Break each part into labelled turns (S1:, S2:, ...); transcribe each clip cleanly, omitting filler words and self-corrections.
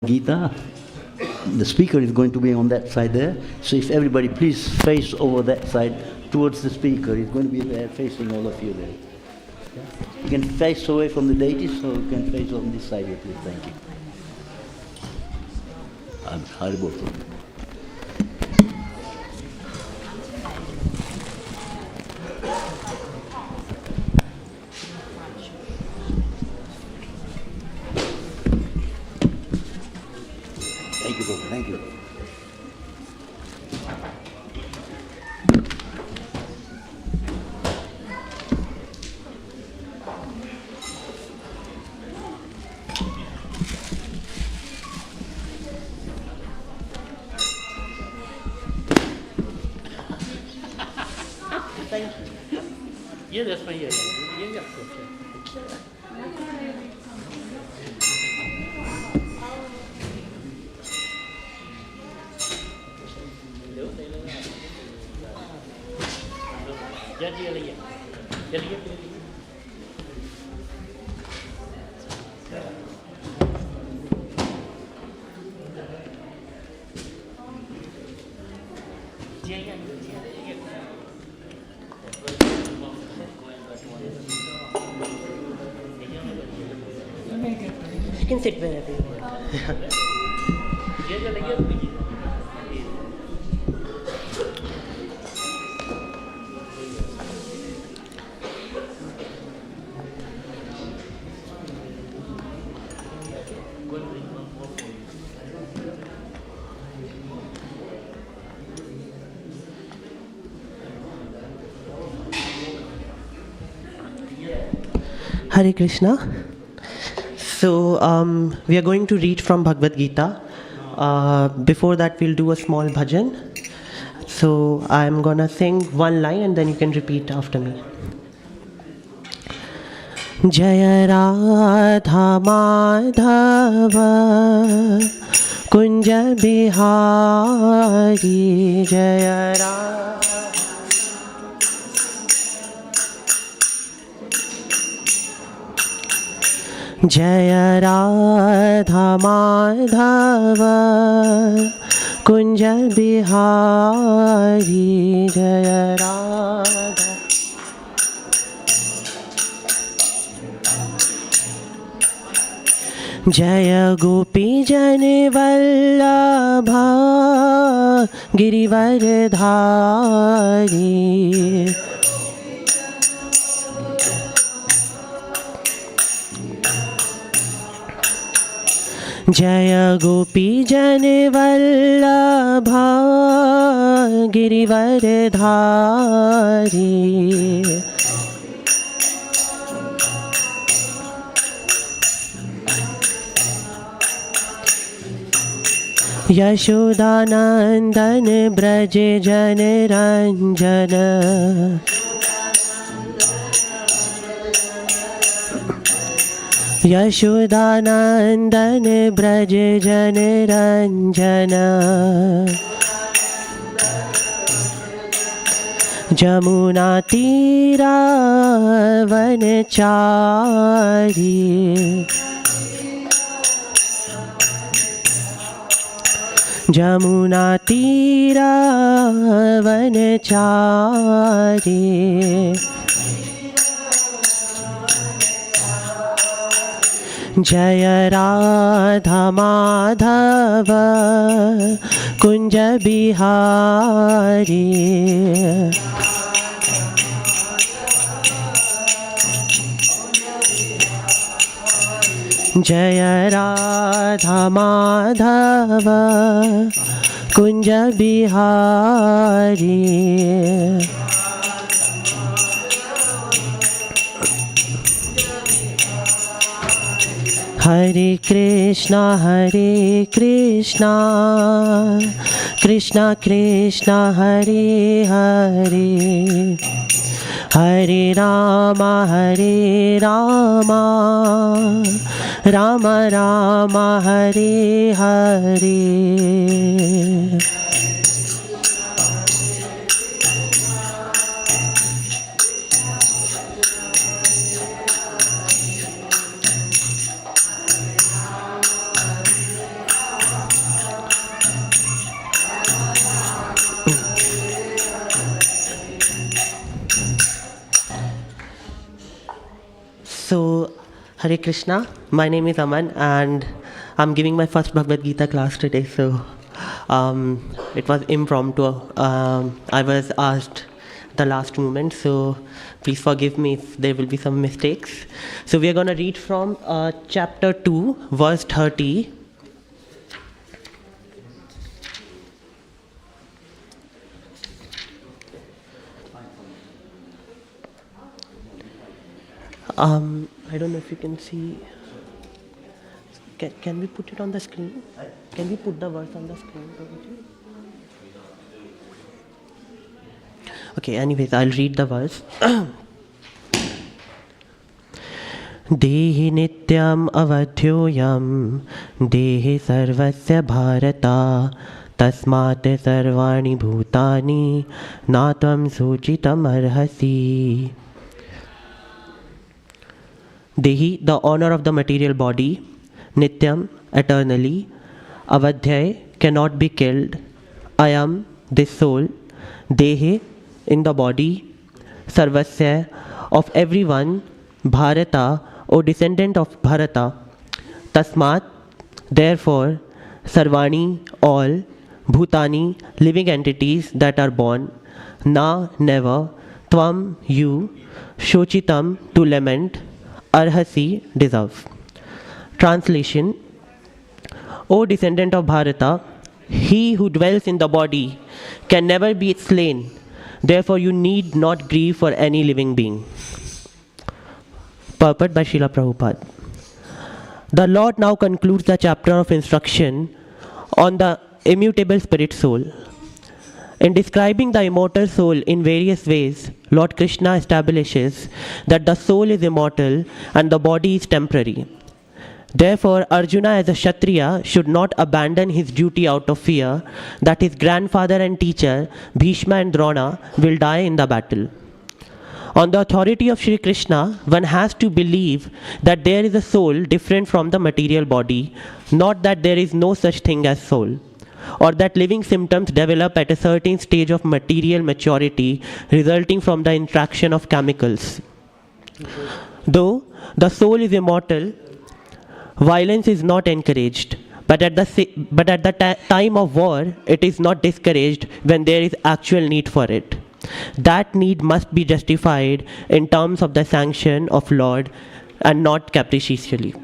S1: Gita. The speaker is going to be on that side there. So if everybody please face over that side towards the speaker. He's going to be there facing all of you there. Yeah. You can face away from the deities, so you can face on this side here, please. Thank you. Haribol. Thank you, Baba. Thank you. Thank you. Yeah, that's my ear. Yeah.
S2: You can sit wherever you want. Hare Krishna. So we are going to read from Bhagavad Gita. Before that, we'll do a small bhajan. So I'm gonna sing one line and then you can repeat after me. Jaya Radha Madhava Kunja Bihari Jaya Radha Jaya Radha Madhava Kunja Bihari Jaya Radha Jaya Gopi Jana Vallabha Girivardhari Jaya Gopi Jana Vallabha Girivardhari Yashodanandan Braje Jana Ranjana Yashodanandan Braje Jana Ranjana Jamuna Tira Vanachari Jamuna Tira Vanachari Jaya Radha Madhava Kunja Bihari Jaya Radha Madhava Kunja Bihari Hare Krishna Krishna Krishna Hare Hare Hare Rama Rama Rama Hare Hare So, Hare Krishna, my name is Aman and I'm giving my first Bhagavad Gita class today. So, it was impromptu. I was asked the last moment, so please forgive me if there will be some mistakes. So, we are going to read from chapter 2, verse 30. I don't know if you can see. Can we put it on the screen? Can we put the verse on the screen? Okay, anyways, I'll read the verse. Dehi nityam avadhyoyam dehi sarvasya bharata tasmat sarvani bhutani natvam suchitam arhasi. Dehi, the honor of the material body, nityam, eternally, avadhyay, cannot be killed, ayam, this soul, dehe, in the body, sarvasya, of everyone, bharata, O descendant of Bharata, tasmat, therefore, sarvani, all, bhutani, living entities that are born, na, never, tvam, you, shochitam, to lament, arhasi, deserve. Translation: O descendant of Bharata, he who dwells in the body can never be slain, therefore you need not grieve for any living being. Purport by Srila Prabhupada. The Lord now concludes the chapter of instruction on the immutable spirit soul. In describing the immortal soul in various ways, Lord Krishna establishes that the soul is immortal and the body is temporary. Therefore, Arjuna as a Kshatriya should not abandon his duty out of fear that his grandfather and teacher, Bhishma and Drona, will die in the battle. On the authority of Sri Krishna, one has to believe that there is a soul different from the material body, not that there is no such thing as soul, or that living symptoms develop at a certain stage of material maturity resulting from the interaction of chemicals. Though the soul is immortal, violence is not encouraged, but at the time of war, it is not discouraged when there is actual need for it. That need must be justified in terms of the sanction of Lord and not capriciously.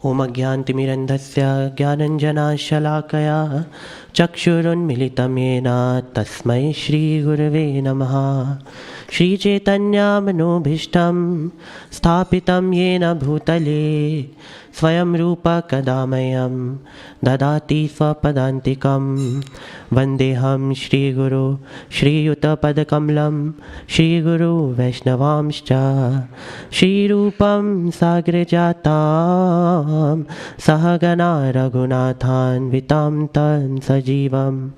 S2: Om Ajnantimirandhasya Jnananjana Shalakaya Chakshurunmilitam Yena Tasmai Shri Gurave Namaha. Shri Chaitanya Manobhishtam Sthapitam Yena Bhutale Swayam Rupa Kadamayam Dadati Swapadantikam Vandeham Shri Guru Shri Yuta Padakamlam Shri Guru Vaishnavamscha Shri Rupam Sagrijatam Sahagana Raghunathan Vitam Tan Sajivam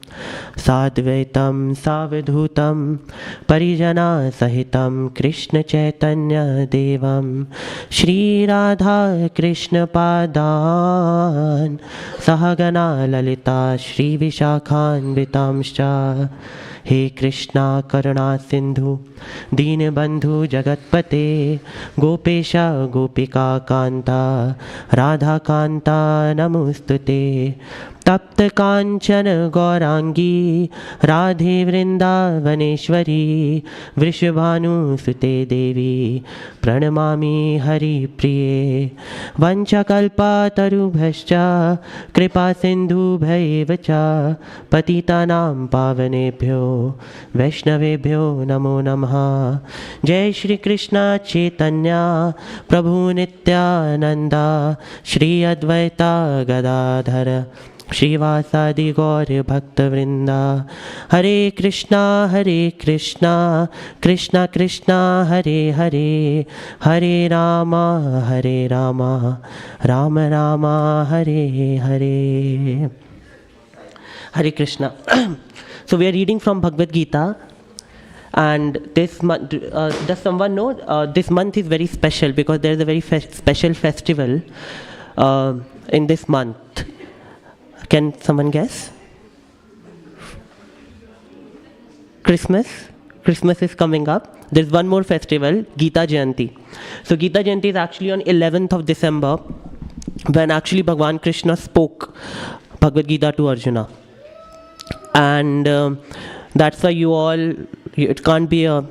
S2: Sadvaitam Savidhutam Parijana Sahitam Krishna Chaitanya Devam Shri Radha Krishna Padan Sahagana Lalita Shri Vishakhan Vitamscha. He Krishna Karuna Sindhu Deen Bandhu Jagatpate Gopesha Gopika Kanta Radha Kanta Namustute Tapta Kanchan Gaurangi Radhe Vrindavaneshwari Vrishabhanu Sute Devi Pranamami Hari Priye Vanchakalpa Tarubhascha Kripa Sindhu Bhaivacha Patitanam Pavanebhyo Vaishnavebhyo Namo Namaha. Jai Shri Krishna Chaitanya Prabhu Nityananda Shri Advaita Gadadhara Shrivasadi Gauri Bhakta Vrinda. Hare Krishna Krishna Krishna Hare Hare Hare Rama Rama Rama Hare Hare. Hare Krishna. So we are reading from Bhagavad Gita, and this month, does someone know, this month is very special because there is a very special festival in this month. Can someone guess? Christmas? Christmas is coming up, there's one more festival, Gita Jayanti. So Gita Jayanti is actually on 11th of December, when actually Bhagwan Krishna spoke Bhagavad Gita to Arjuna. And that's why it can't be a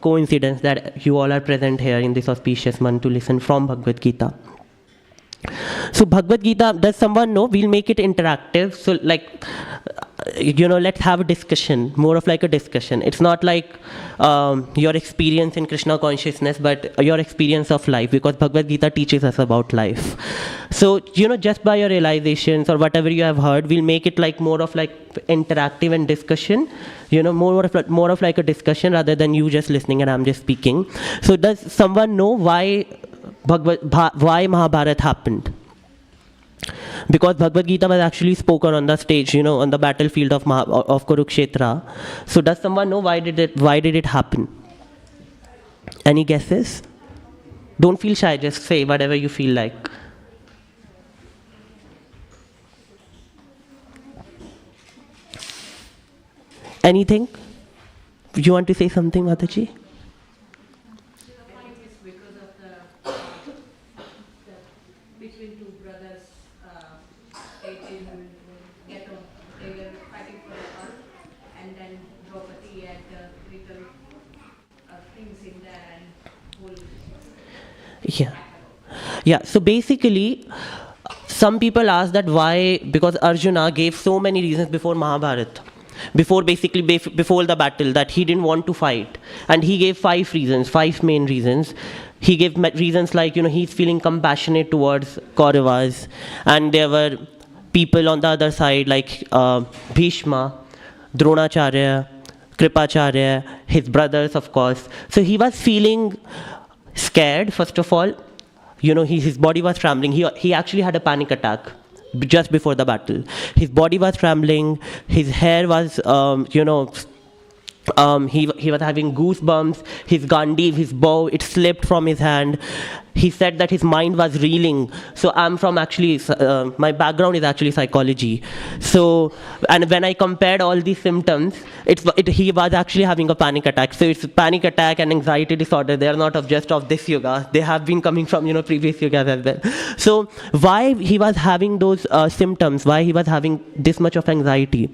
S2: coincidence that you all are present here in this auspicious month to listen from Bhagavad Gita. So Bhagavad Gita, does someone know? We'll make it interactive. So let's have a discussion, more of like a discussion. It's not like your experience in Krishna consciousness, but your experience of life, because Bhagavad Gita teaches us about life. So, just by your realizations or whatever you have heard, we'll make it like more of like interactive and discussion, more of like a discussion rather than you just listening and I'm just speaking. So does someone know why Mahabharata happened? Because Bhagavad Gita was actually spoken on the stage, on the battlefield of Kurukshetra. So does someone know why did it happen? Any guesses? Don't feel shy, just say whatever you feel like. Anything? You want to say something, Mataji? Yeah. So basically, some people ask that why, because Arjuna gave so many reasons before Mahabharata, before the battle, that he didn't want to fight. And he gave 5 main reasons. He gave reasons like, he's feeling compassionate towards Kauravas. And there were people on the other side like Bhishma, Dronacharya, Kripacharya, his brothers, of course. So he was feeling scared, first of all. His body was trembling. He actually had a panic attack just before the battle. His body was trembling. His hair was, he was having goosebumps. His Gandiv, his bow, it slipped from his hand. He said that his mind was reeling. So I'm from my background is actually psychology. So, and when I compared all these symptoms, he was actually having a panic attack. So it's panic attack and anxiety disorder. They are not just of this yoga. They have been coming from, previous yogas as well. So why he was having those symptoms? Why he was having this much of anxiety?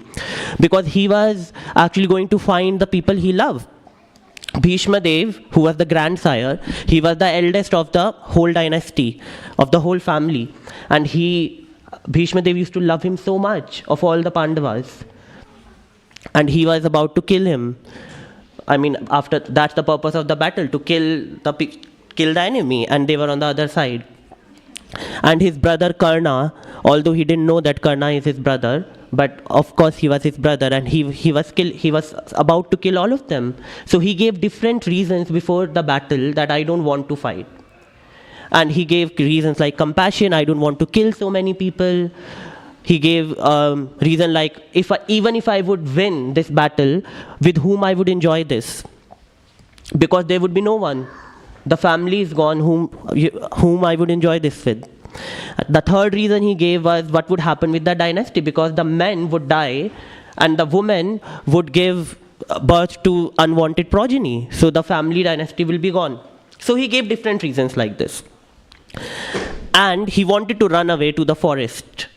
S2: Because he was actually going to find the people he loved. Bhishma Dev, who was the grandsire, he was the eldest of the whole dynasty, of the whole family. And Bhishma Dev used to love him so much, of all the Pandavas. And he was about to kill him. That's the purpose of the battle, to kill the enemy, and they were on the other side. And his brother Karna, although he didn't know that Karna is his brother, but of course he was his brother, and he was about to kill all of them. So he gave different reasons before the battle that I don't want to fight. And he gave reasons like compassion, I don't want to kill so many people. He gave reason like, even if I would win this battle, with whom I would enjoy this? Because there would be no one. The family is gone whom I would enjoy this with. The third reason he gave was what would happen with the dynasty, because the men would die and the women would give birth to unwanted progeny. So the family dynasty will be gone. So he gave different reasons like this. And he wanted to run away to the forest.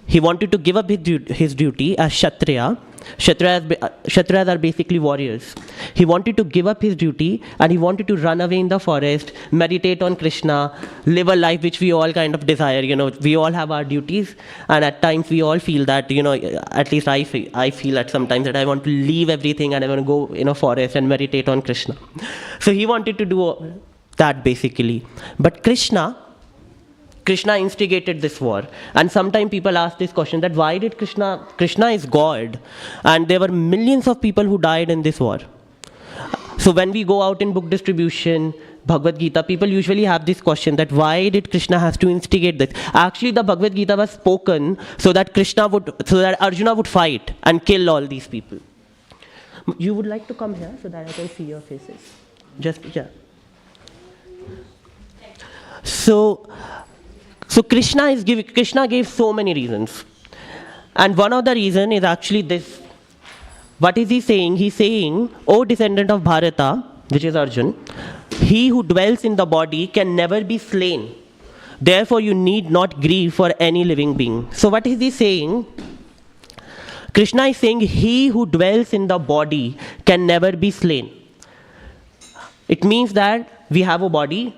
S2: He wanted to give up his duty as Kshatriya. Kshatriyas are basically warriors. He wanted to give up his duty and he wanted to run away in the forest, meditate on Krishna, live a life which we all kind of desire. We all have our duties, and at times we all feel that, at least I feel at sometimes that I want to leave everything and I want to go in a forest and meditate on Krishna. So he wanted to do that basically. But Krishna instigated this war. And sometimes people ask this question that why did Krishna is God, and there were millions of people who died in this war. So when we go out in book distribution, Bhagavad Gita, people usually have this question that why did Krishna has to instigate this? Actually, the Bhagavad Gita was spoken so that Arjuna would fight and kill all these people. You would like to come here so that I can see your faces? So Krishna gave so many reasons. And one of the reasons is actually this. what is he saying? He's saying, O descendant of Bharata, which is Arjun, he who dwells in the body can never be slain. Therefore, you need not grieve for any living being. So what is he saying? Krishna is saying, he who dwells in the body can never be slain. It means that we have a body,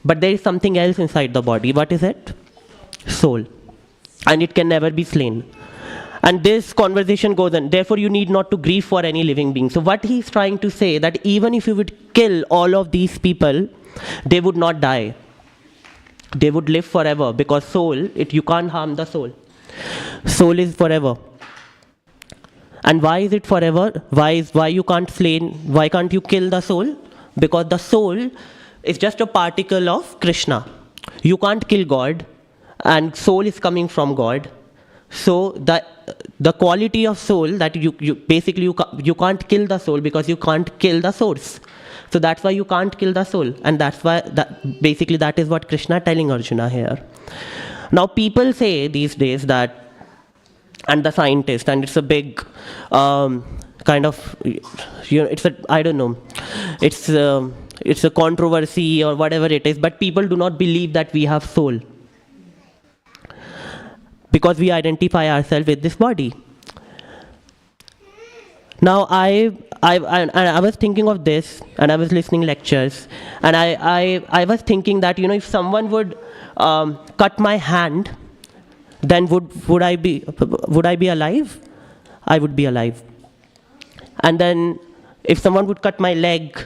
S2: but there is something else inside the body. What is it? Soul. And it can never be slain. And this conversation goes on. Therefore, you need not to grieve for any living being. So what he's trying to say, that even if you would kill all of these people, they would not die. They would live forever, because soul, you can't harm the soul. Soul is forever. And why is it forever? Why you can't slain? Why can't you kill the soul? Because the soul is just a particle of Krishna. You can't kill God, and soul is coming from God. So the quality of soul, that you can't kill the soul, because you can't kill the source. So that's why you can't kill the soul, and that's why that is what Krishna telling Arjuna here. Now people say these days that, and the scientists, and it's a big kind of, it's a, I don't know, it's a controversy or whatever it is, but people do not believe that we have soul, because we identify ourselves with this body. Now I was thinking of this, and I was listening lectures, and I was thinking that, if someone would cut my hand, then would I be alive? I would be alive. And then if someone would cut my leg,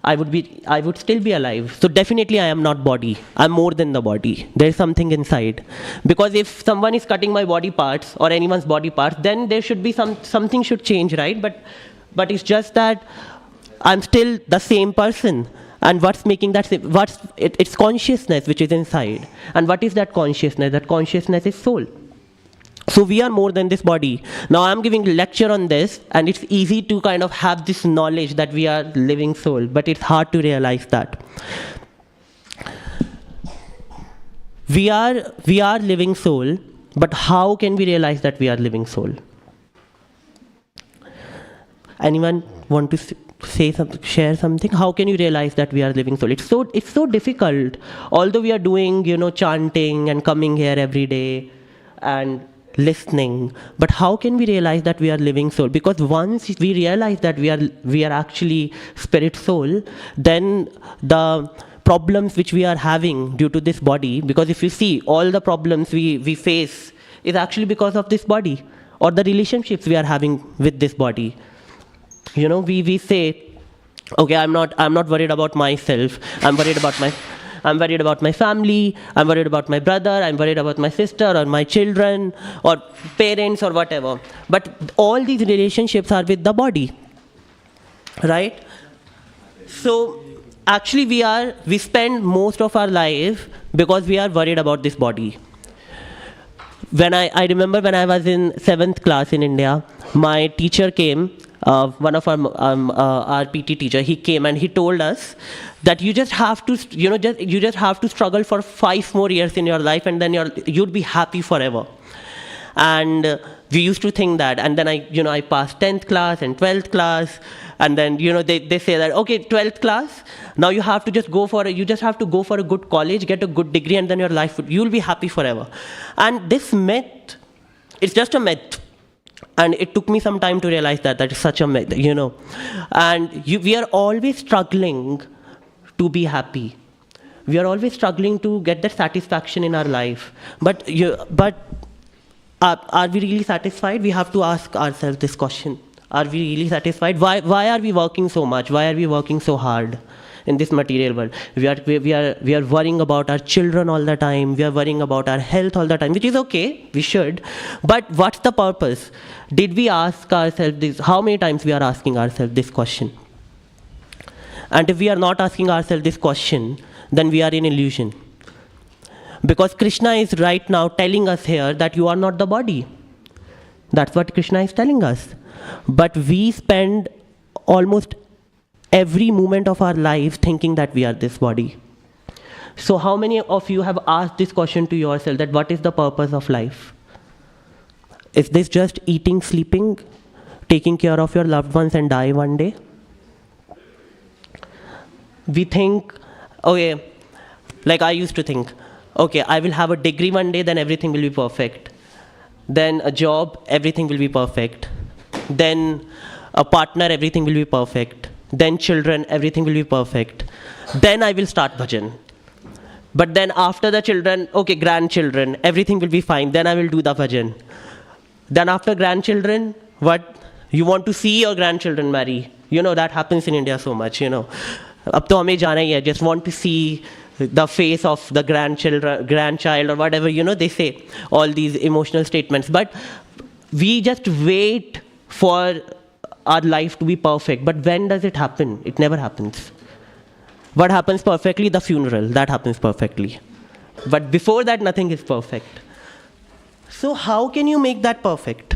S2: I would still be alive. So definitely I am not body. I'm more than the body. There's something inside. Because if someone is cutting my body parts, or anyone's body parts, then there should be something should change, right? But it's just that I'm still the same person. And what's making that same? It's consciousness which is inside. And what is that consciousness? That consciousness is soul. So we are more than this body. Now I'm giving a lecture on this, and it's easy to kind of have this knowledge that we are living soul, but it's hard to realize that. We are living soul, but how can we realize that we are living soul? Anyone want to say something, share something? How can you realize that we are living soul? It's so difficult. Although we are doing, chanting and coming here every day and listening, but how can we realize that we are living soul? Because once we realize that we are actually spirit soul, then the problems which we are having due to this body, because if you see, all the problems we face is actually because of this body, or the relationships we are having with this body. We say, okay, I'm not worried about myself, I'm worried about my family, I'm worried about my brother, I'm worried about my sister, or my children, or parents, or whatever. But all these relationships are with the body, right? So actually we spend most of our life because we are worried about this body. When I remember when I was in 7th class in India, my teacher came, one of our PT teacher, he came and he told us that you just have to, you just have to struggle for 5 more years in your life, and then you'd be happy forever. And we used to think that, and then I passed 10th class and 12th class, and then they say that, okay, 12th class, now you have to just go for a good college, get a good degree, and then you'll be happy forever. And this myth, it's just a myth. And it took me some time to realize that is such a myth, And we are always struggling to be happy. We are always struggling to get that satisfaction in our life. But are we really satisfied? We have to ask ourselves this question. Are we really satisfied? Why are we working so much? Why are we working so hard in this material world? We are worrying about our children all the time. We are worrying about our health all the time, which is okay. We should. But what's the purpose? Did we ask ourselves this? How many times we are asking ourselves this question? And if we are not asking ourselves this question, then we are in illusion. Because Krishna is right now telling us here that you are not the body. That's what Krishna is telling us. But we spend almost every moment of our life thinking that we are this body. So how many of you have asked this question to yourself, that what is the purpose of life? Is this just eating, sleeping? taking care of your loved ones and die one day. We think, okay, like I used to think, okay, I will have a degree one day, then everything will be perfect. Then a job, everything will be perfect. Then a partner, everything will be perfect. Then children, everything will be perfect. Then I will start bhajan. But then after the children, okay, grandchildren, everything will be fine. Then I will do the bhajan. Then after grandchildren, what? You want to see your grandchildren marry. You know, that happens in India so much, you know. Ab to hame jana hi hai, just want to see the face of the grandchild or whatever, you know, they say all these emotional statements. But we just wait for our life to be perfect. But when does it happen? It never happens. What happens perfectly? The funeral. That happens perfectly. But before that, nothing is perfect. So how can you make that perfect?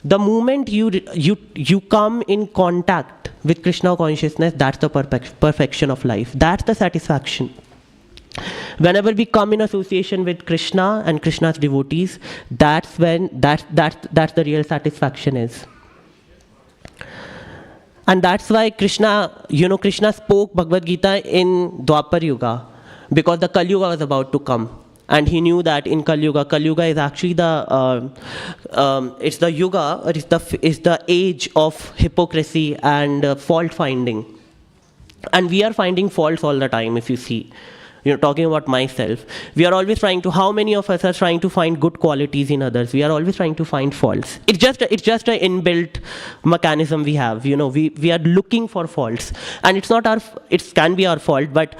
S2: The moment you come in contact with Krishna consciousness, that's the perfection of life. That's the satisfaction. Whenever we come in association with Krishna and Krishna's devotees, that's when that's the real satisfaction is. And that's why Krishna spoke Bhagavad Gita in Dwapar Yuga, because the Kali Yuga was about to come. And he knew that in Kali Yuga is actually it's the yuga, or it's the age of hypocrisy and fault finding. And we are finding faults all the time, if you see. Talking about myself, we are always how many of us are trying to find good qualities in others? We are always trying to find faults. It's just an inbuilt mechanism we have. We are looking for faults, and it can be our fault, but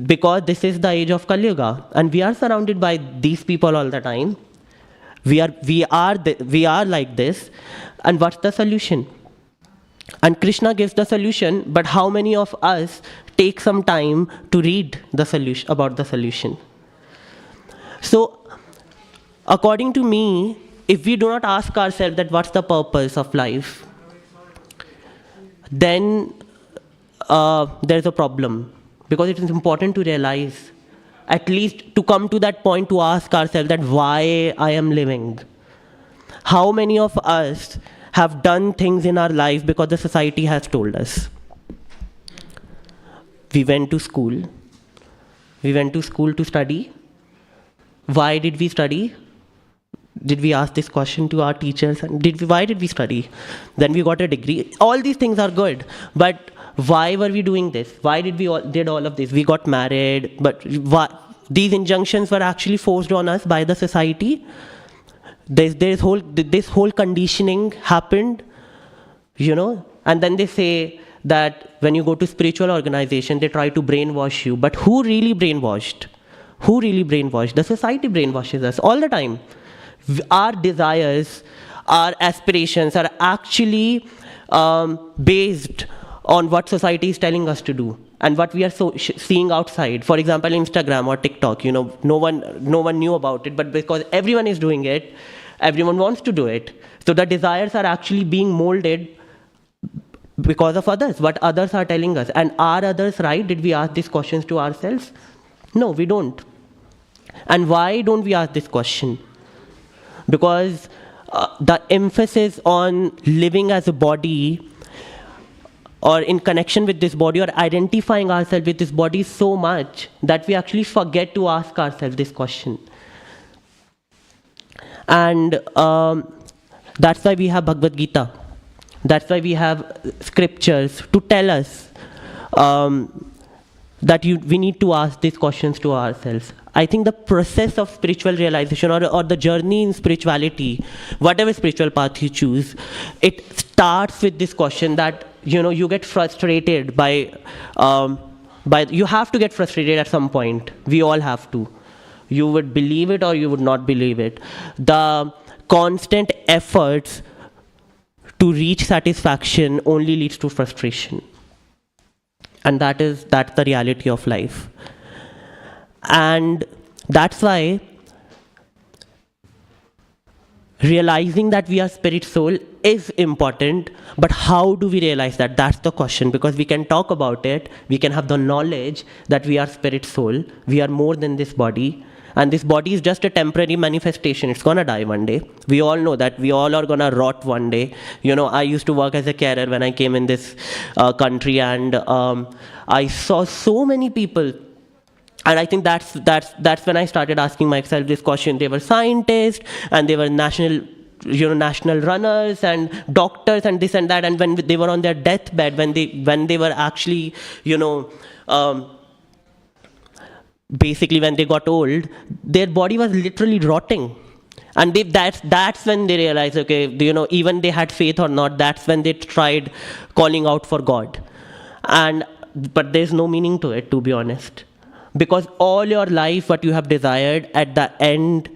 S2: because this is the age of Kali Yuga, and we are surrounded by these people all the time, we are like this, and what's the solution? And Krishna gives the solution, but how many of us take some time to read the solution about the solution? So, according to me, if we do not ask ourselves that what's the purpose of life, then there's a problem. Because it is important to realize, at least to come to that point to ask ourselves that why I am living. How many of us have done things in our life because the society has told us? We went to school. We went to school to study. Why did we study? Did we ask this question to our teachers? Why did we study? Then we got a degree. All these things are good. But why were we doing this? Why did we did all of this? We got married. But why? These injunctions were actually forced on us by the society. This whole conditioning happened, and then they say that when you go to spiritual organization, they try to brainwash you. But who really brainwashed? Who really brainwashed? The society brainwashes us all the time. Our desires, our aspirations are actually based on what society is telling us to do and what we are seeing outside. For example, Instagram or TikTok, no one knew about it, but because everyone is doing it, everyone wants to do it. So the desires are actually being molded because of others, what others are telling us. And are others right? Did we ask these questions to ourselves? No, we don't. And why don't we ask this question? Because the emphasis on living as a body, or in connection with this body, or identifying ourselves with this body so much that we actually forget to ask ourselves this question. And that's why we have Bhagavad Gita. That's why we have scriptures to tell us that we need to ask these questions to ourselves. I think the process of spiritual realization, or the journey in spirituality, whatever spiritual path you choose, it starts with this question that you get frustrated by you have to get frustrated at some point. We all have to. You would believe it or you would not believe it. The constant efforts to reach satisfaction only leads to frustration. And that's the reality of life. And that's why realizing that we are spirit soul is important, but how do we realize that? That's the question, because we can talk about it, we can have the knowledge that we are spirit soul, we are more than this body, And this body is just a temporary manifestation. It's gonna die one day. We all know that. We all are gonna rot one day. I used to work as a carer when I came in this country, and I saw so many people. And I think that's when I started asking myself this question. They were scientists, and they were national runners and doctors and this and that. And when they were on their deathbed, when they were actually, basically when they got old, their body was literally rotting. And that's when they realized, okay, even they had faith or not, that's when they tried calling out for God. But there's no meaning to it, to be honest. Because all your life, what you have desired, at the end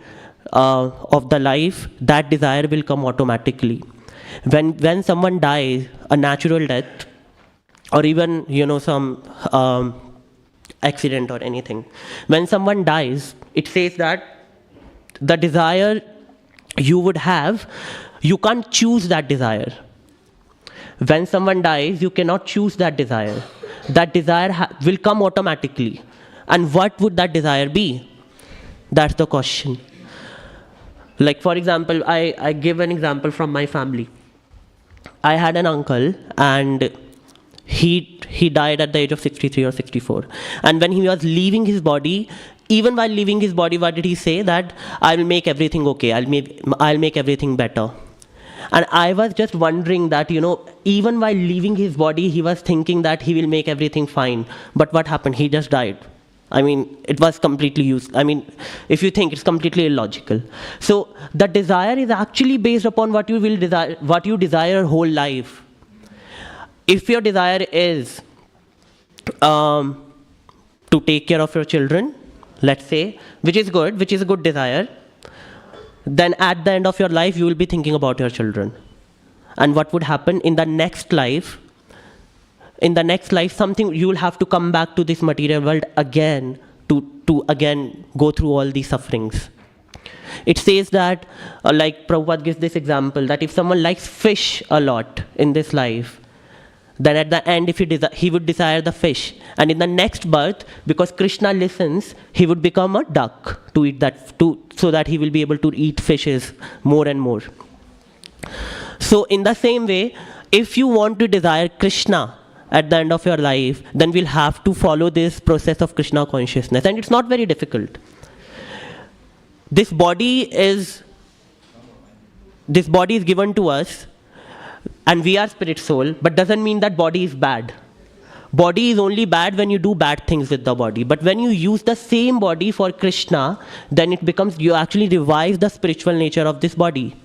S2: of the life, that desire will come automatically. When someone dies, a natural death, or even some accident or anything, when someone dies, it says that the desire you would have, you can't choose that desire. When someone dies, you cannot choose that desire. That desire will come automatically. And what would that desire be? That's the question. Like, for example, I give an example from my family. I had an uncle, and he died at the age of 63 or 64. And when he was leaving his body, even while leaving his body, what did he say? That I will make everything okay. I'll make everything better. And I was just wondering that, even while leaving his body, he was thinking that he will make everything fine. But what happened? He just died. It was completely useless. If you think, it's completely illogical. So the desire is actually based upon what you desire your whole life. If your desire is to take care of your children, let's say, which is a good desire, then at the end of your life, you will be thinking about your children. And what would happen in the next life? In the next life, something you will have to come back to this material world again to again go through all these sufferings. It says that, like Prabhupada gives this example, that if someone likes fish a lot in this life, then at the end, if he would desire the fish. And in the next birth, because Krishna listens, he would become a duck to eat so that he will be able to eat fishes more and more. So in the same way, if you want to desire Krishna at the end of your life, then we'll have to follow this process of Krishna consciousness. And it's not very difficult. This body is given to us, and we are spirit soul, but doesn't mean that body is bad. Body is only bad when you do bad things with the body. But when you use the same body for Krishna, then you actually revive the spiritual nature of this body.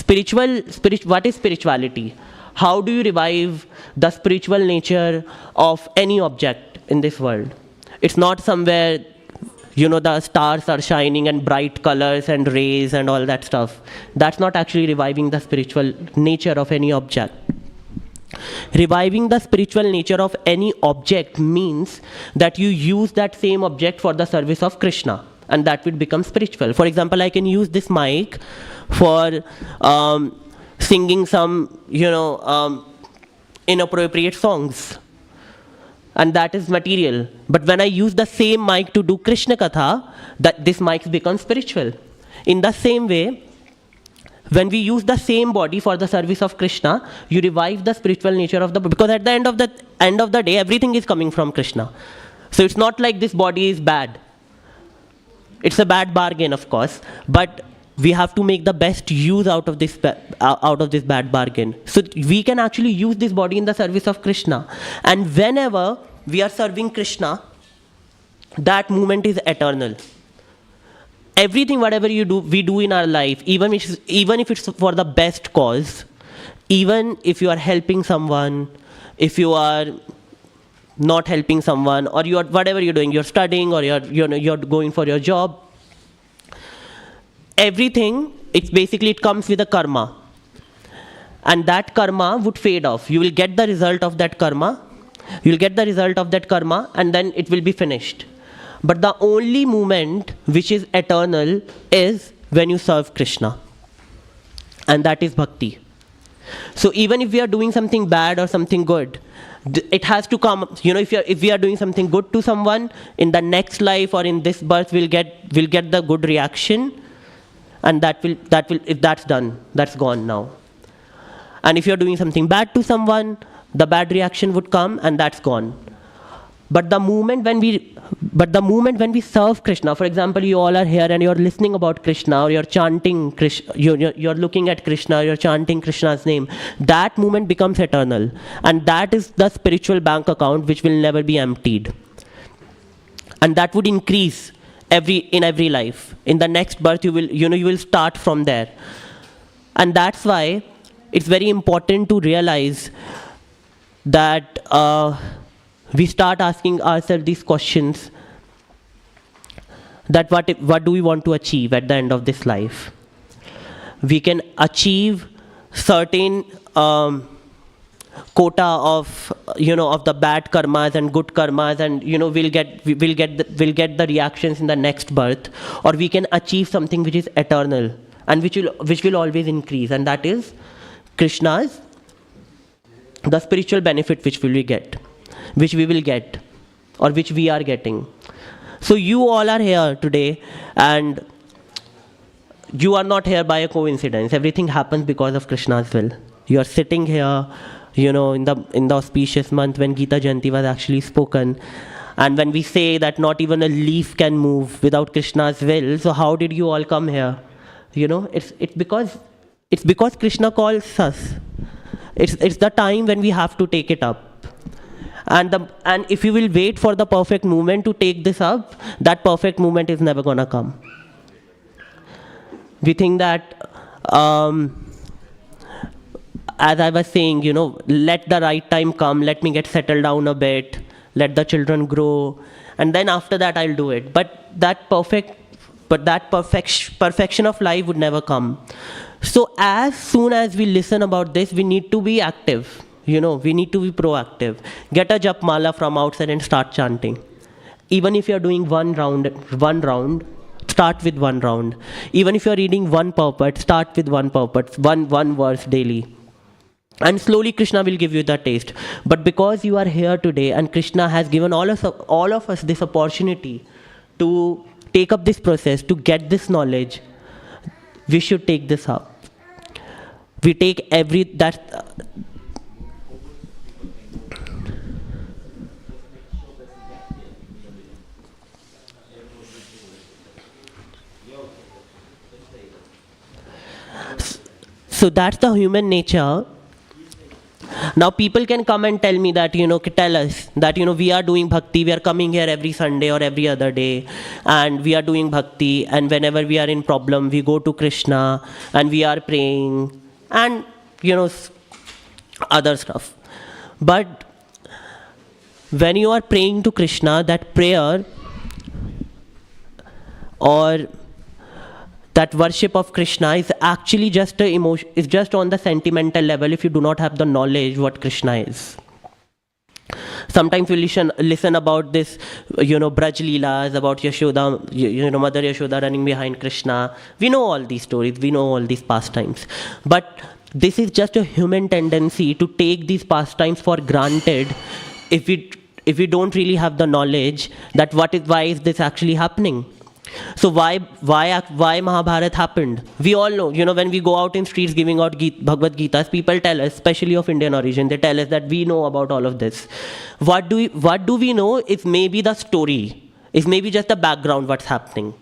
S2: What is spirituality? How do you revive the spiritual nature of any object in this world? It's not somewhere, the stars are shining and bright colors and rays and all that stuff. That's not actually reviving the spiritual nature of any object. Reviving the spiritual nature of any object means that you use that same object for the service of Krishna, and that will become spiritual. For example, I can use this mic for singing some, inappropriate songs. And that is material. But when I use the same mic to do Krishna Katha, this mic becomes spiritual. In the same way, when we use the same body for the service of Krishna, you revive the spiritual nature of the body. Because at the end of the day, everything is coming from Krishna. So it's not like this body is bad. It's a bad bargain, of course. But we have to make the best use out of this bad bargain. So we can actually use this body in the service of Krishna. And whenever we are serving Krishna, that moment is eternal. Everything, whatever we do in our life, even if it's for the best cause, even if you are helping someone, if you are not helping someone, or whatever you're doing, you're studying, or you're going for your job, everything, it comes with a karma. And that karma would fade off. You will get the result of that karma. And then it will be finished. But the only moment which is eternal is when you serve Krishna. And that is bhakti. So even if we are doing something bad or something good, It has to come, if we are doing something good to someone, in the next life or in this birth, we'll get the good reaction, and that will, if that's done, that's gone now. And if you're doing something bad to someone, the bad reaction would come, and that's gone. But the moment when we serve Krishna, for example, you all are here and you're listening about Krishna, or you're chanting Krishna, you're looking at Krishna, you're chanting Krishna's name, that moment becomes eternal. And that is the spiritual bank account which will never be emptied. And that would increase in every life. In the next birth, you will start from there. And that's why it's very important to realize that we start asking ourselves these questions, that what do we want to achieve at the end of this life? We can achieve certain quota of the bad karmas and good karmas, and we'll get the reactions in the next birth, or we can achieve something which is eternal and which will always increase, and that is Krishna's, the spiritual benefit which we will get, or which we are getting. So you all are here today, and you are not here by a coincidence. Everything happens because of Krishna's will. You are sitting here, in the auspicious month when Gita Jayanti was actually spoken, and when we say that not even a leaf can move without Krishna's will. So how did you all come here? It's because Krishna calls us. It's the time when we have to take it up. And if you will wait for the perfect moment to take this up, that perfect moment is never gonna come. We think that, as I was saying, let the right time come, let me get settled down a bit, let the children grow, and then after that I'll do it. But that perfection of life would never come. So as soon as we listen about this, we need to be active. We need to be proactive. Get a jap mala from outside and start chanting. Even if you're doing one round, start with one round. Even if you're reading one purport, start with one purport, one verse daily. And slowly Krishna will give you the taste. But because you are here today and Krishna has given all of us this opportunity to take up this process, to get this knowledge, we should take this up. We take So that's the human nature. Now people can come and tell me that, tell us that, we are doing bhakti, we are coming here every Sunday or every other day, and we are doing bhakti, and whenever we are in problem, we go to Krishna, and we are praying, and, other stuff. But when you are praying to Krishna, that prayer or that worship of Krishna is actually just an emotion, is just on the sentimental level if you do not have the knowledge what Krishna is. Sometimes we listen about this, Braj Leelas, about Yashoda, Mother Yashoda running behind Krishna. We know all these stories, we know all these pastimes. But this is just a human tendency to take these pastimes for granted if we don't really have the knowledge that why is this actually happening. So why Mahabharata happened? We all know, when we go out in streets giving out Bhagavad Gitas, people tell us, especially of Indian origin, they tell us that we know about all of this. What do we know is maybe the story, is maybe just the background, what's happening.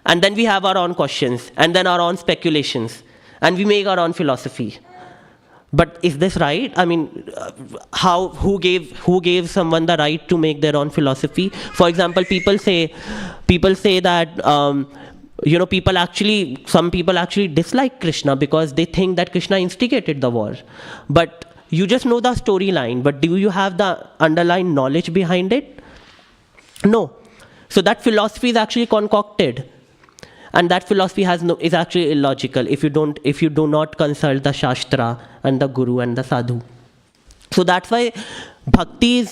S2: And then we have our own questions, and then our own speculations, and we make our own philosophy. But is this right? I mean, who gave someone the right to make their own philosophy? For example, people say that some people actually dislike Krishna because they think that Krishna instigated the war. But you just know the storyline, but do you have the underlying knowledge behind it? No. So that philosophy is actually concocted. And that philosophy is actually illogical if you do not consult the Shastra and the Guru and the Sadhu. So that's why bhakti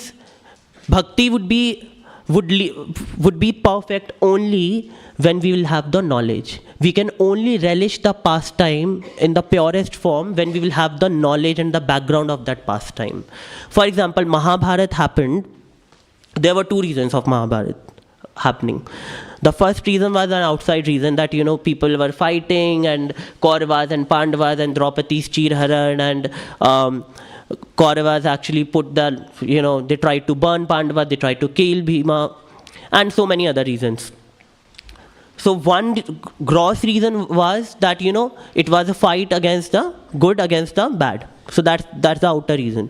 S2: would be would be perfect only when we will have the knowledge. We can only relish the pastime in the purest form when we will have the knowledge and the background of that pastime. For example, Mahabharata happened. There were two reasons of Mahabharata happening. The first reason was an outside reason, that people were fighting, and Kauravas and Pandavas and Draupadi's Chirharan, and Kauravas actually put they tried to burn Pandava, they tried to kill Bhima, and so many other reasons. So one gross reason was that, it was a fight against the good, against the bad. So that's the outer reason.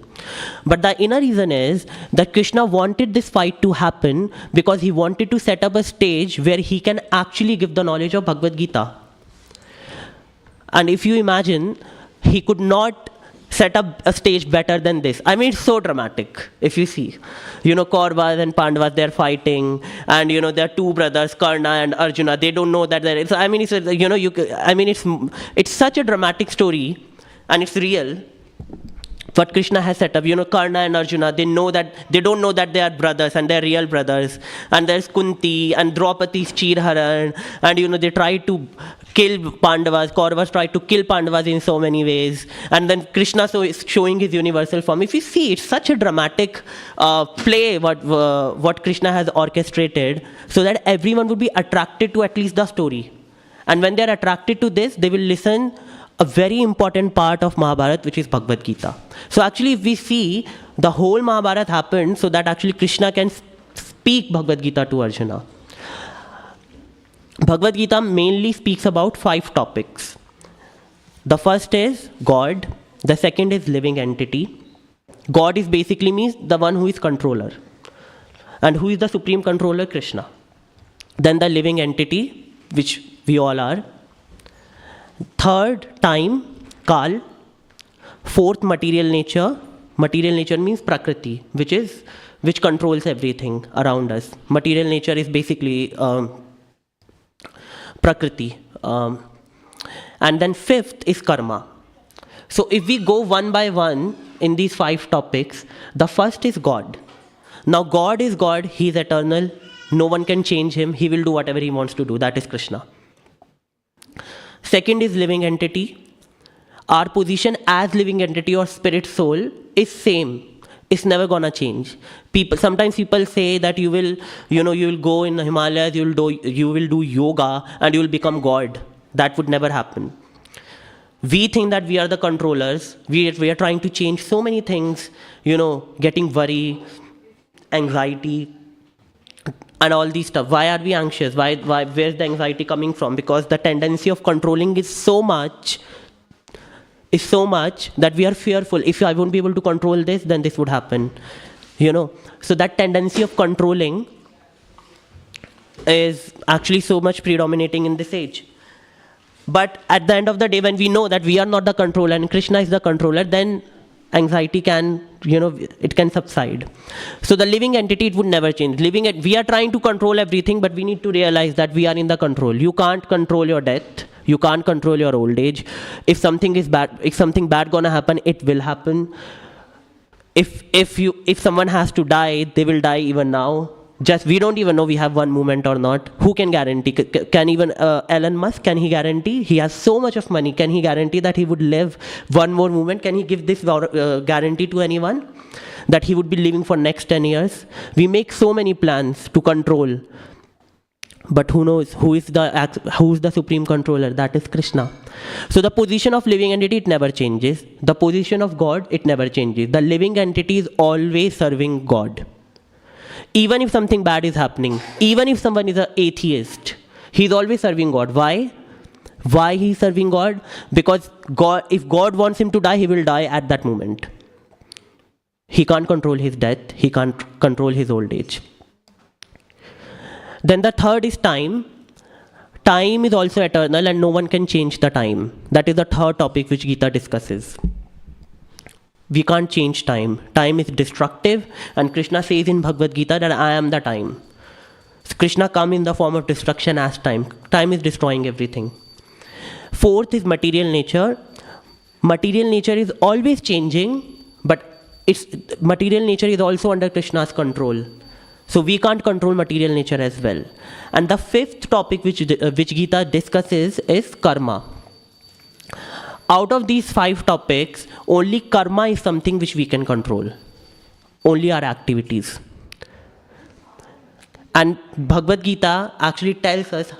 S2: But the inner reason is that Krishna wanted this fight to happen because he wanted to set up a stage where he can actually give the knowledge of Bhagavad Gita. And if you imagine, he could not set up a stage better than this. I mean, it's so dramatic. If you see, Kauravas and Pandavas, they're fighting, and there are two brothers, Karna and Arjuna. They don't know that there is. I mean, it's such a dramatic story, and it's real. What Krishna has set up, Karna and Arjuna, they don't know that they are brothers, and they're real brothers. And there's Kunti and Draupadi's Chirharan, and they try to kill Pandavas. Kauravas try to kill Pandavas in so many ways. And then Krishna is showing his universal form. If you see, it's such a dramatic play what Krishna has orchestrated, so that everyone would be attracted to at least the story. And when they're attracted to this, they will listen a very important part of Mahabharata, which is Bhagavad Gita. So actually, if we see, the whole Mahabharata happened so that actually Krishna can speak Bhagavad Gita to Arjuna. Bhagavad Gita mainly speaks about 5 topics. The first is God. The second is living entity. God is basically means the one who is controller. And who is the supreme controller? Krishna. Then the living entity, which we all are. Third, time, Kal. Fourth, material nature. Material nature means Prakriti, which controls everything around us. Material nature is basically Prakriti. And then fifth is karma. So if we go one by one in these 5 topics, the first is God. Now God is God, He is eternal. No one can change Him. He will do whatever He wants to do. That is Krishna. Second is living entity. Our position as living entity or spirit soul is same. It's never gonna change. Sometimes people say that you will go in the Himalayas, you will do yoga and you will become God. That would never happen. We think that we are the controllers. We are trying to change so many things, getting worry, anxiety, and all these stuff. Why are we anxious? Where's the anxiety coming from? Because the tendency of controlling is so much that we are fearful. If I won't be able to control this, then this would happen. So that tendency of controlling is actually so much predominating in this age. But at the end of the day, when we know that we are not the controller and Krishna is the controller, then anxiety can, it can subside. So the living entity, it would never change. We are trying to control everything, but we need to realize that we are in the control. You can't control your death. You can't control your old age. If something bad gonna happen, it will happen. If someone has to die, they will die even now. We don't even know we have one moment or not. Who can guarantee? Can even Elon Musk, can he guarantee? He has so much of money. Can he guarantee that he would live one more moment? Can he give this guarantee to anyone? That he would be living for next 10 years? We make so many plans to control. But who knows? Who is the supreme controller? That is Krishna. So the position of living entity, it never changes. The position of God, it never changes. The living entity is always serving God. Even if something bad is happening, even if someone is an atheist, he's always serving God. Why? Why he's serving God? Because if God wants him to die, he will die at that moment. He can't control his death. He can't control his old age. Then the third is time. Time is also eternal and no one can change the time. That is the third topic which Gita discusses. We can't change time. Time is destructive, and Krishna says in Bhagavad Gita that I am the time. So Krishna comes in the form of destruction as time. Time is destroying everything. Fourth is material nature. Material nature is always changing, but material nature is also under Krishna's control. So we can't control material nature as well. And the fifth topic which Gita discusses is karma. Out of these 5 topics, only karma is something which we can control. Only our activities. And Bhagavad Gita actually tells us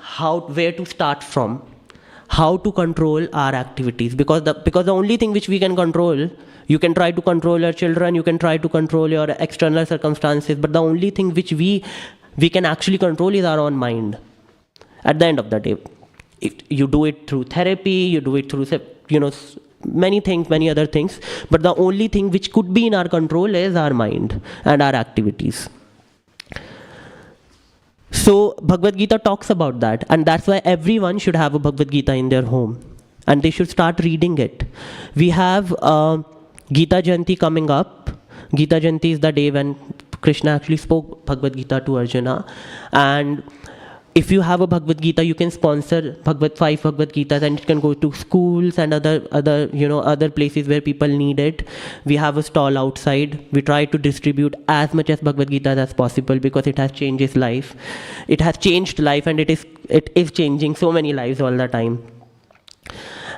S2: where to start from, how to control our activities. Because the only thing which we can control, you can try to control your children, you can try to control your external circumstances, but the only thing which we can actually control is our own mind. At the end of the day, you do it through therapy, you do it through many things, many other things, but the only thing which could be in our control is our mind and our activities. So Bhagavad Gita talks about that, and that's why everyone should have a Bhagavad Gita in their home, and they should start reading it. We have Gita Jayanti coming up. Gita Jayanti is the day when Krishna actually spoke Bhagavad Gita to Arjuna, and if you have a Bhagavad Gita, you can sponsor 5 Bhagavad Gitas, and it can go to schools and other places where people need it. We have a stall outside. We try to distribute as much as Bhagavad Gitas as possible because it has changed his life. It has changed life, and it is changing so many lives all the time.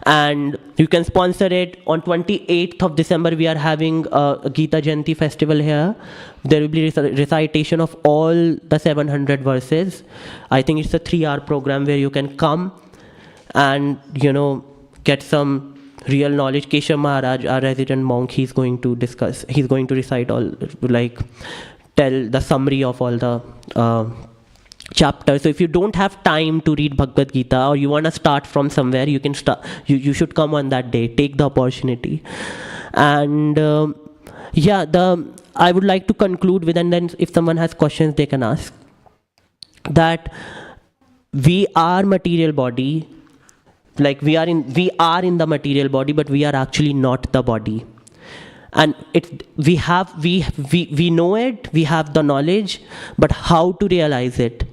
S2: And you can sponsor it. On 28th of December, we are having a Gita Jayanti festival here. There will be recitation of all the 700 verses. I think it's a 3-hour program where you can come and, get some real knowledge. Keshav Maharaj, our resident monk, he's going to recite all, tell the summary of all the chapter. So if you don't have time to read Bhagavad Gita, or you want to start from somewhere, you can start. You should come on that day. Take the opportunity. And I would like to conclude with, and then if someone has questions, they can ask. That we are material body, we are in the material body, but we are actually not the body. And we know it, we have the knowledge, but how to realize it?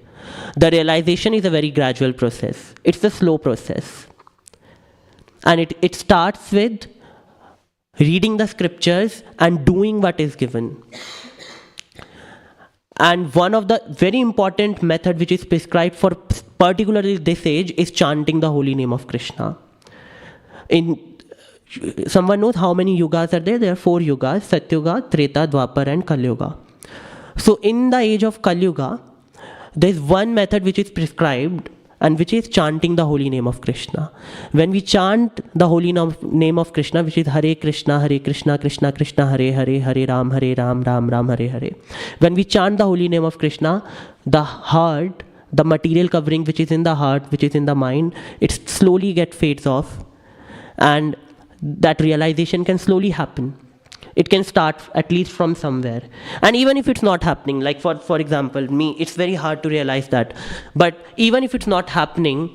S2: The realization is a very gradual process. It's a slow process. And it starts with reading the scriptures and doing what is given. And one of the very important method which is prescribed for particularly this age is chanting the holy name of Krishna. Someone knows how many yugas are there? There are 4 yugas: Satyuga, Treta, Dwapar and Kali Yuga. So in the age of Kali Yuga, there is one method which is prescribed, and which is chanting the holy name of Krishna. When we chant the holy name of Krishna, which is Hare Krishna, Krishna Krishna, Hare Hare, Hare Ram, Ram Ram, Hare Hare. When we chant the holy name of Krishna, the heart, the material covering which is in the heart, which is in the mind, it slowly fades off, and that realization can slowly happen. It can start at least from somewhere. And even if it's not happening, like for example, me, it's very hard to realize that. But even if it's not happening,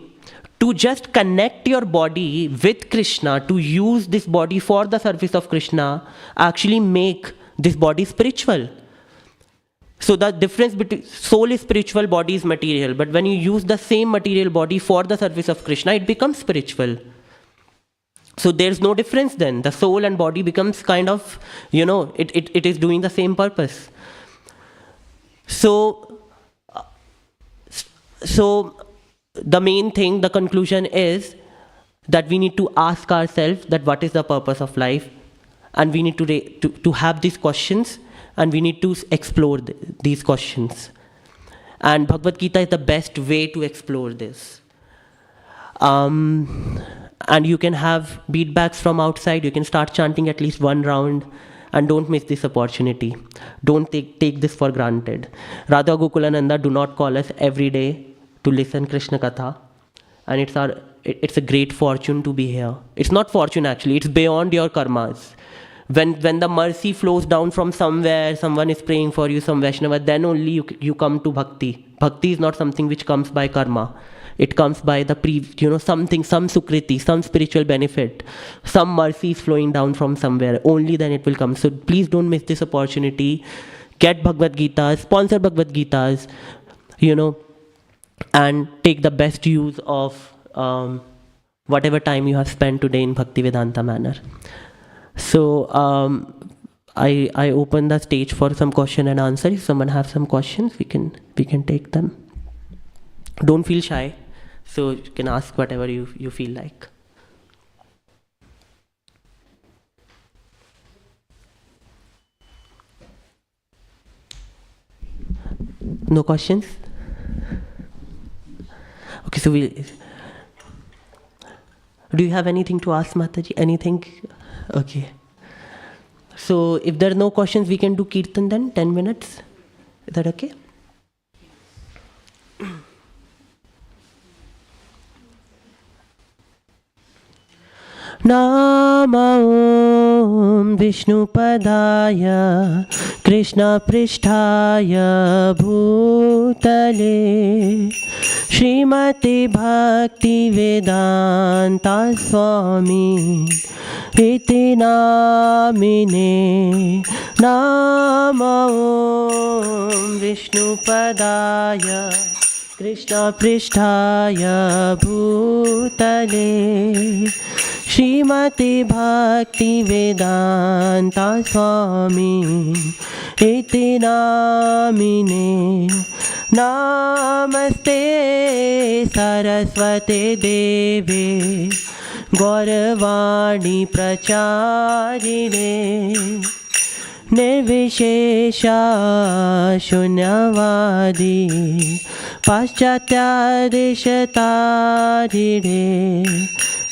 S2: to just connect your body with Krishna, to use this body for the service of Krishna, actually make this body spiritual. So the difference between soul is spiritual, body is material. But when you use the same material body for the service of Krishna, it becomes spiritual. So there's no difference then. The soul and body becomes kind of, it is doing the same purpose. So the main thing, the conclusion is that we need to ask ourselves that what is the purpose of life, and we need to have these questions, and we need to explore these questions. And Bhagavad Gita is the best way to explore this. And you can have beatbacks from outside. You can start chanting at least 1 round, and don't miss this opportunity. Don't take this for granted. Radha Gokulananda do not call us every day to listen Krishna Katha, and it's a great fortune to be here. It's not fortune actually, it's beyond your karmas. When the mercy flows down from somewhere, someone is praying for you, some Vaishnava, then only you come to bhakti. Bhakti is not something which comes by karma. It comes by the something, some sukriti, some spiritual benefit, some mercy is flowing down from somewhere. Only then it will come. So please don't miss this opportunity. Get Bhagavad Gita, sponsor Bhagavad Gitas, and take the best use of whatever time you have spent today in Bhaktivedanta Manor. So I open the stage for some question and answer. If someone have some questions, we can take them. Don't feel shy, so you can ask whatever you feel like. No questions? Okay, so do you have anything to ask, Mataji? Anything? Okay. So if there are no questions, we can do Kirtan then, 10 minutes. Is that okay? Nama Om Vishnupadaya Krishna Pristhaya Bhutale Srimati Bhaktivedanta Swami Iti Namine Nama Om Vishnupadaya Krishna Pristhaya Bhutale Srimati Bhaktivedanta Swami Iti Namine Namaste Saraswate Deve Gauravani Pracharine Nirvishesha Shunyavadi Paschatya Deshatarine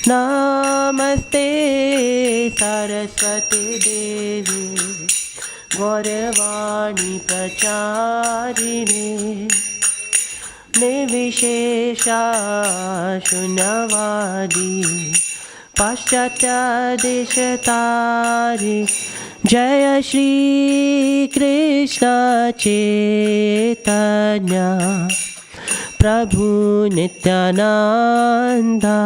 S2: Namaste Saraswati Devi Gauravani Pracharine Nirvishesha Shunyavadi Paschatya Deshatari Jaya Shri Krishna Chaitanya Prabhu Nityananda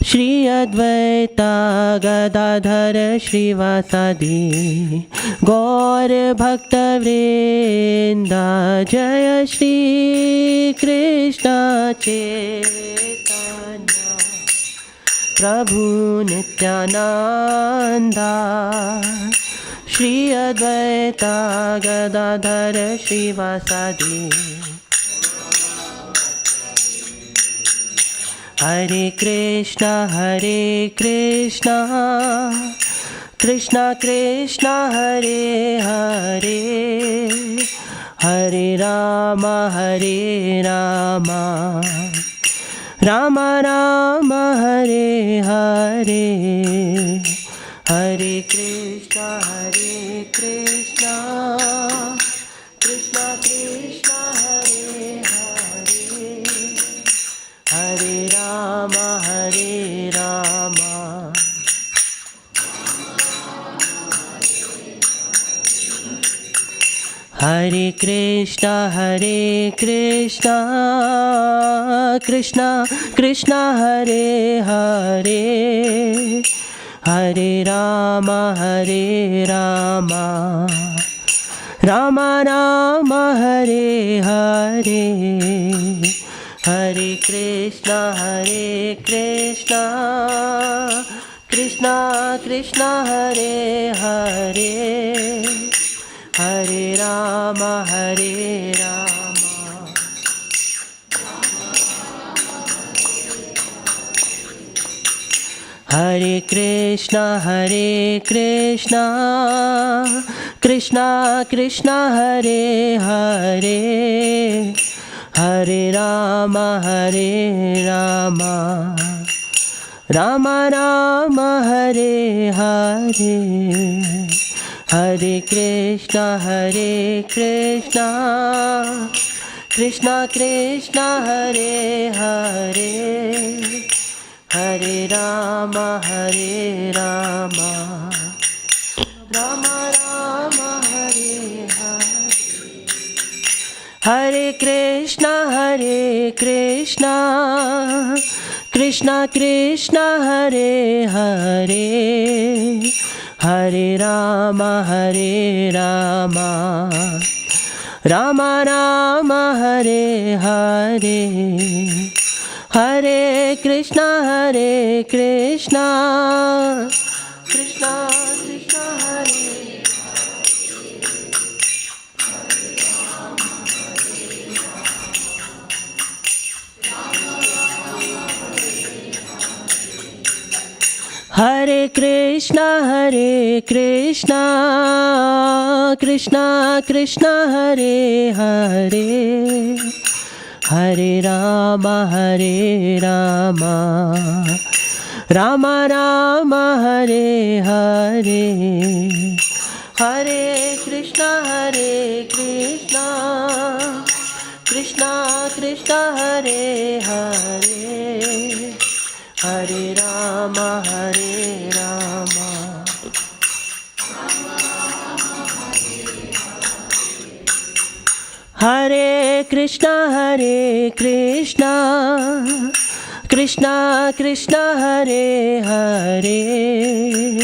S2: Shri Advaita Gadadhara Shrivasadi Gaur Bhaktivedanta Jaya Shri Krishna Chaitanya Prabhu Nityananda Shri Advaita Gadadhara Shrivasadi Hare Krishna Krishna Krishna Hare Hare Hare Rama Rama Rama Hare Hare Hare Krishna Krishna Krishna Hare Hare Hare Rama Hare Krishna Krishna Krishna Hare Hare Hare Rama Rama Rama Hare Hare Hare Krishna Krishna Krishna Hare Hare Hare Rama Hare Krishna Krishna Krishna Hare Hare Hare Rama Rama Rama Hare Hare Hare Krishna Krishna Krishna Hare Hare Hare Rama Rama Rama Hare Hare Hare Krishna Krishna Krishna Hare Hare Hare Rama Rama Rama Hare Hare Hare Krishna Krishna Krishna Hare Hare Krishna, Krishna Krishna Hare Hare, Hare Rama, Rama Rama, Hare Hare. Hare Krishna, Krishna Krishna Hare Hare, Hare Rama, Hare Krishna, Krishna Krishna Hare Hare,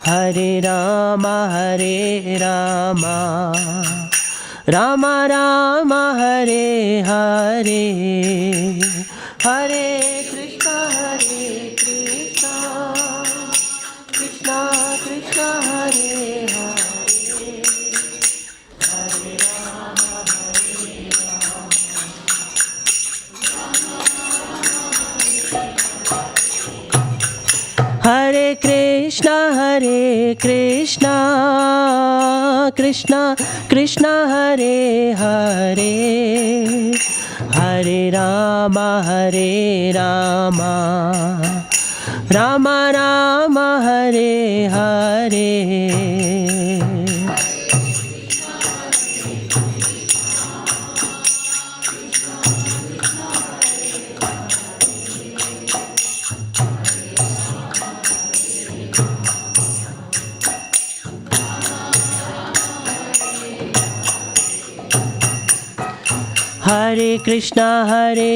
S2: Hare Rama, Rama Rama, Hare Hare. Hare Krishna, Krishna Krishna Hare Hare, Hare Rama, Hare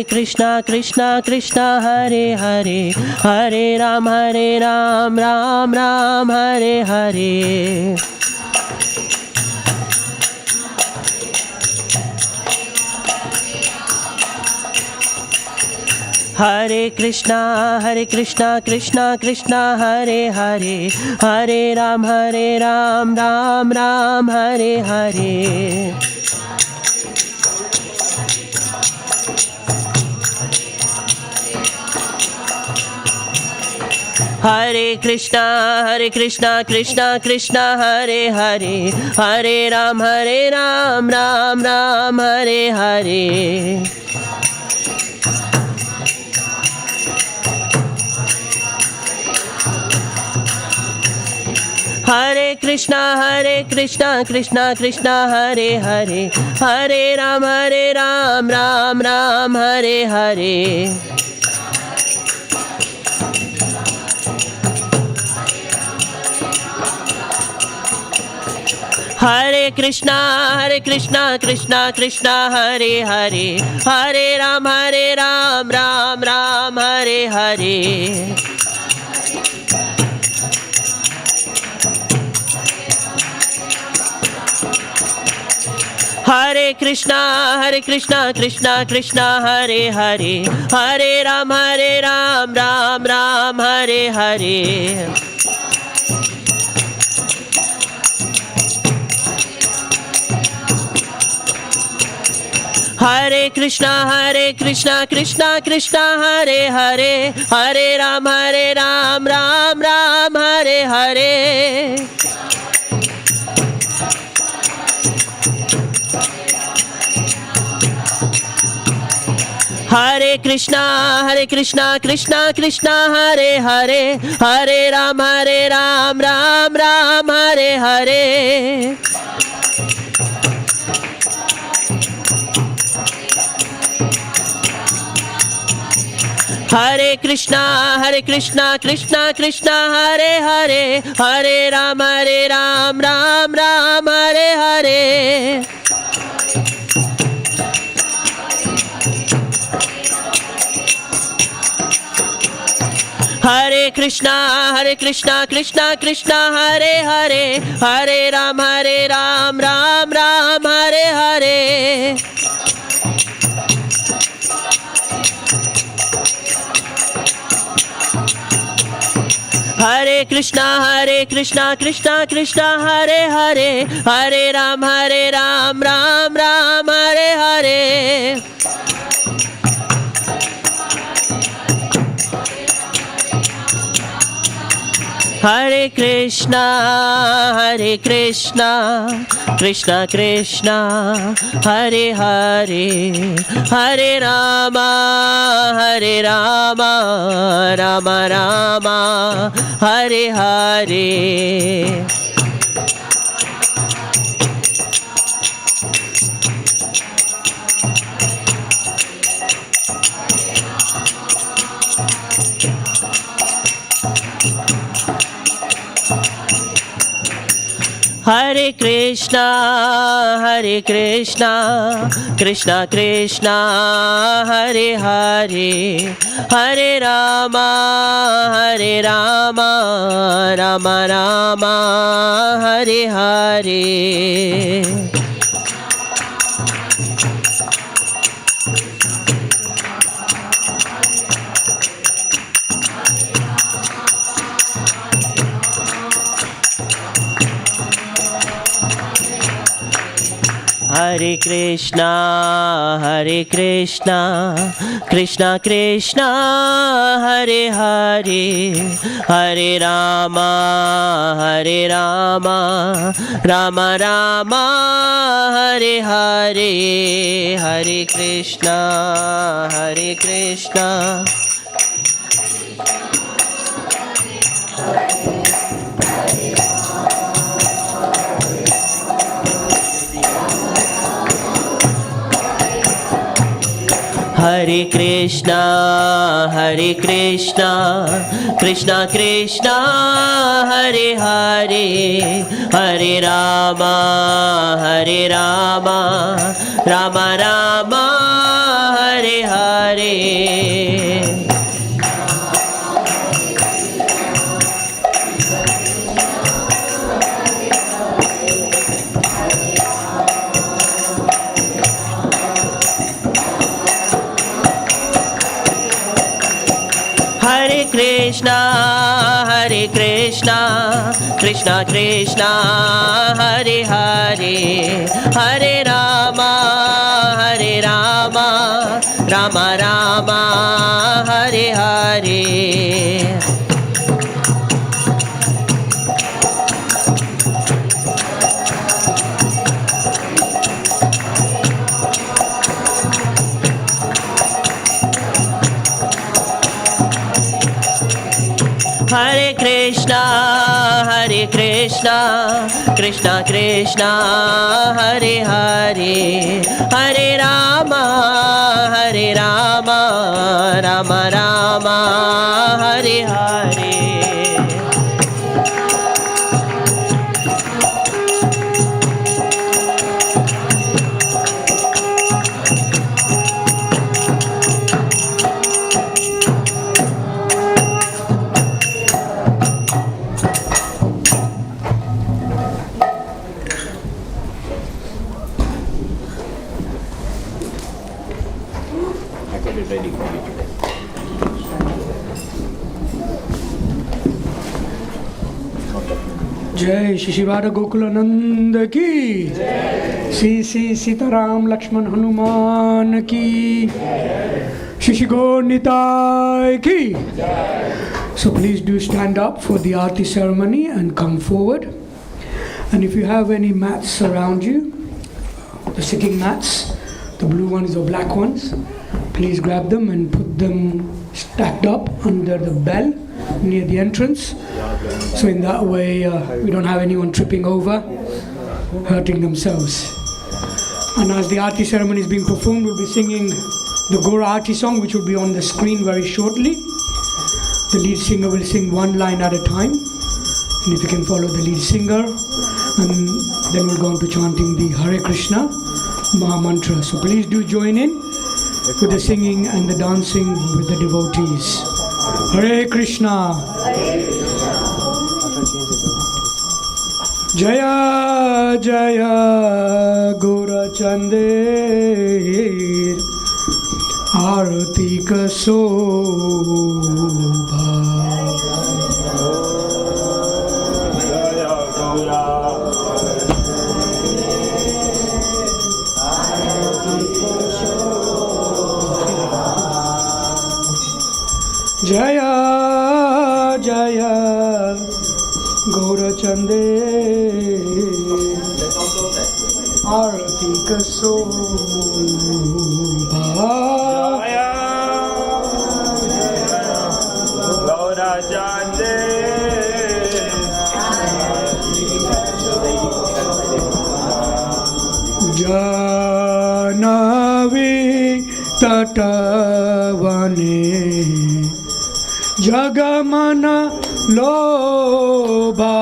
S2: Krishna, Krishna Krishna Hare Hare, Hare Rama, Rama Rama, Hare Hare. Hare Krishna, Krishna Krishna Hare Hare, Hare Ram, Ram Ram, Hare Hare. Hare Krishna, Krishna Krishna Hare Hare, Hare Ram, Ram Ram, Hare Hare. Hare Krishna, Krishna Krishna Hare Hare, Hare Ram, Ram Ram, Hare Hare. Hare Krishna, Krishna Krishna Hare Hare, Hare Ram, Ram Ram, Hare Hare. Hare Krishna, Krishna Krishna Hare Hare, Hare Ram, Ram Ram, Hare Hare. Hare Krishna, Krishna Krishna Hare Hare, Hare Ram, Ram Ram, Hare Hare. Hare Krishna, Krishna Krishna Hare Hare, Hare Ram, Ram Ram, Hare Hare. Hare Krishna, Krishna Krishna Hare Hare, Hare Ram, Ram Ram, Hare Hare. Hare Krishna, Krishna Krishna Hare Hare, Hare Ram, Ram Ram, Hare Hare. Hare Krishna, Krishna Krishna Hare Hare, Hare Ram, Ram Ram, Hare Hare. Hare Krishna, Krishna Krishna Hare Hare, Hare Ram, Ram Ram, Hare Hare. Hare Krishna, Krishna Krishna, Hare Hare, Hare Rama, Rama Rama, Hare Hare. Hare Krishna, Krishna Krishna, Hare Hare, Hare Rama, Rama Rama, Hare Hare. Hare Krishna, Krishna Krishna, Hare Hare, Hare Rama, Rama Rama, Hare Hare, Hare Krishna, Krishna. Hare Krishna, Krishna Krishna, Hare Hare, Hare Rama, Rama Rama, Hare Hare. Hare Krishna, Krishna Krishna, Hare Hare, Hare Rama, Rama Rama, Hare Hare. Hare Krishna, Krishna Krishna, Hare Hare, Hare Rama, Rama Rama, Hare Hare.
S3: जय श्री राधा गोकुलानंद की, श्री श्री सीताराम लक्ष्मण हनुमान की, श्री गौर निताय की. So please do stand up for the Aarti ceremony and come forward. And if you have any mats around you, the sitting mats, the blue ones or black ones, please grab them and put them stacked up under the bell near the entrance. So in that way we don't have anyone tripping over, hurting themselves. And as the Aarti ceremony is being performed, we'll be singing the Gora Aarti song, which will be on the screen very shortly. The lead singer will sing one line at a time, and if you can follow the lead singer, and then we'll go on to chanting the Hare Krishna Maha Mantra. So please do join in with the singing and the dancing with the devotees. Hare Krishna. Jaya Jaya Gora Chandir Aarti ka sobha. Jaya Jaya चंदे आरती कसोभा
S4: गौरा चांदे
S3: जानवी तटवने जगमन लोभा